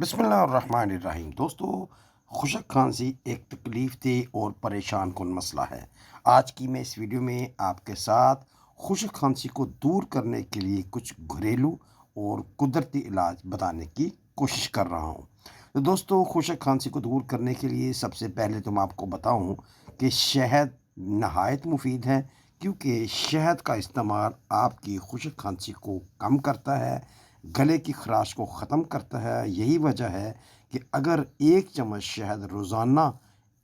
बिस्मिल्लाहिर्रहमानिर्रहीम। दोस्तों, खुशक खांसी एक तकलीफ दह और परेशान कन मसला है। आज की मैं इस वीडियो में आपके साथ खुशक खांसी को दूर करने के लिए कुछ घरेलू और कुदरती इलाज बताने की कोशिश कर रहा हूँ। तो दोस्तों, खुशक खांसी को दूर करने के लिए सबसे पहले तो मैं आपको बताऊँ कि शहद नहायत मुफीद है, क्योंकि शहद का इस्तेमाल आपकी खुशक खांसी को कम करता है, गले की खराश को ख़त्म करता है। यही वजह है कि अगर एक चम्मच शहद रोज़ाना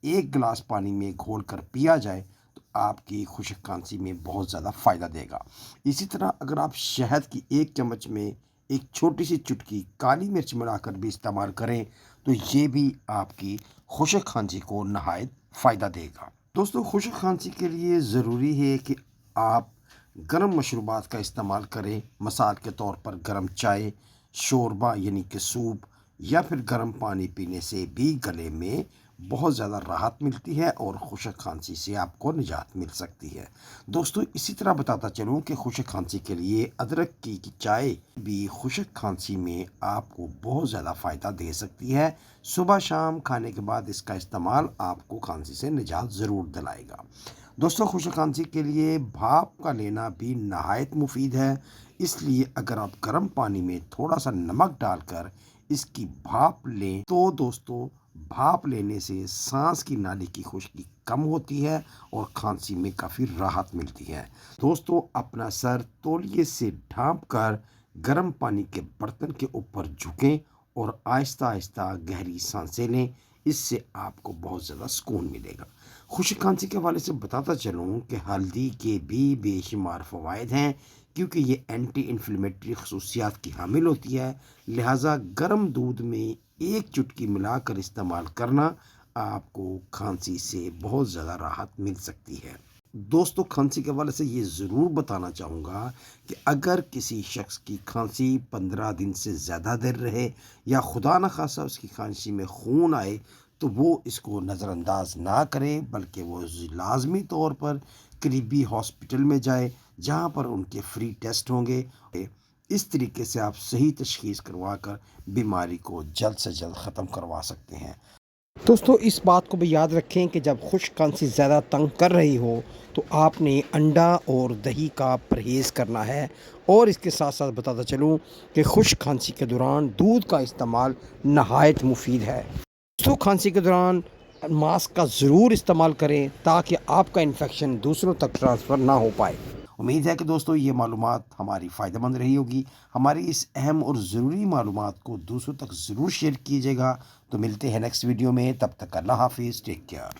एक गिलास पानी में घोल कर पिया जाए तो आपकी खुशक खांसी में बहुत ज़्यादा फ़ायदा देगा। इसी तरह अगर आप शहद की एक चम्मच में एक छोटी सी चुटकी काली मिर्च मिलाकर भी इस्तेमाल करें तो ये भी आपकी खुशक खांसी को नहायत फ़ायदा देगा। दोस्तों, खुशक खांसी के लिए ज़रूरी है कि आप गर्म मशरूबात का इस्तेमाल करें। मिसाल के तौर पर गर्म चाय, शोरबा यानी कि सूप या फिर गर्म पानी पीने से भी गले में बहुत ज़्यादा राहत मिलती है और खुशक खांसी से आपको निजात मिल सकती है। दोस्तों, इसी तरह बताता चलूँ कि खुशक खांसी के लिए अदरक की चाय भी खुशक खांसी में आपको बहुत ज़्यादा फ़ायदा दे सकती है। सुबह शाम खाने के बाद इसका इस्तेमाल आपको खांसी से निजात ज़रूर दिलाएगा। दोस्तों, खुशक खांसी के लिए भाप का लेना भी नहायत मुफीद है। इसलिए अगर आप गर्म पानी में थोड़ा सा नमक डालकर इसकी भाप लें तो दोस्तों, भाप लेने से सांस की नाली की खुश्की कम होती है और खांसी में काफ़ी राहत मिलती है। दोस्तों, अपना सर तौलिए से ढांप कर गर्म पानी के बर्तन के ऊपर झुकें और आहिस्ता आहिस्ता गहरी सांसें लें। इससे आपको बहुत ज़्यादा सुकून मिलेगा। खुशक खांसी के हवाले से बताता चलूँ कि हल्दी के भी बेशुमार फ़वाइद हैं, क्योंकि ये एंटी इन्फ्लेमेटरी खसूसियात की हामिल होती है। लिहाजा गर्म दूध में एक चुटकी मिलाकर इस्तेमाल करना आपको खांसी से बहुत ज़्यादा राहत मिल सकती है। दोस्तों, खांसी के हवाले से ये ज़रूर बताना चाहूँगा कि अगर किसी शख्स की खांसी 15 दिन से ज़्यादा देर रहे या खुदा न खासा उसकी खांसी में खून आए तो वो इसको नज़रअंदाज ना करें, बल्कि वो लाजमी तौर पर करीबी हॉस्पिटल में जाए जहाँ पर उनके फ्री टेस्ट होंगे। इस तरीके से आप सही तशखीस करवा कर बीमारी को जल्द से जल्द ख़त्म करवा सकते हैं। दोस्तों, इस बात को भी याद रखें कि जब खुश्क खांसी ज़्यादा तंग कर रही हो तो आपने अंडा और दही का परहेज़ करना है। और इसके साथ साथ बताता चलूँ कि खुश्क खांसी के दौरान दूध का इस्तेमाल नहायत मुफीद है। दोस्तों, खांसी के दौरान मास्क का ज़रूर इस्तेमाल करें ताकि आपका इन्फेक्शन दूसरों तक ट्रांसफ़र ना हो पाए। उम्मीद है कि दोस्तों ये मालूमात हमारी फ़ायदेमंद रही होगी। हमारी इस अहम और ज़रूरी मालूमात को दूसरों तक ज़रूर शेयर कीजिएगा। तो मिलते हैं नेक्स्ट वीडियो में, तब तक अल्लाह हाफिज़, टेक केयर।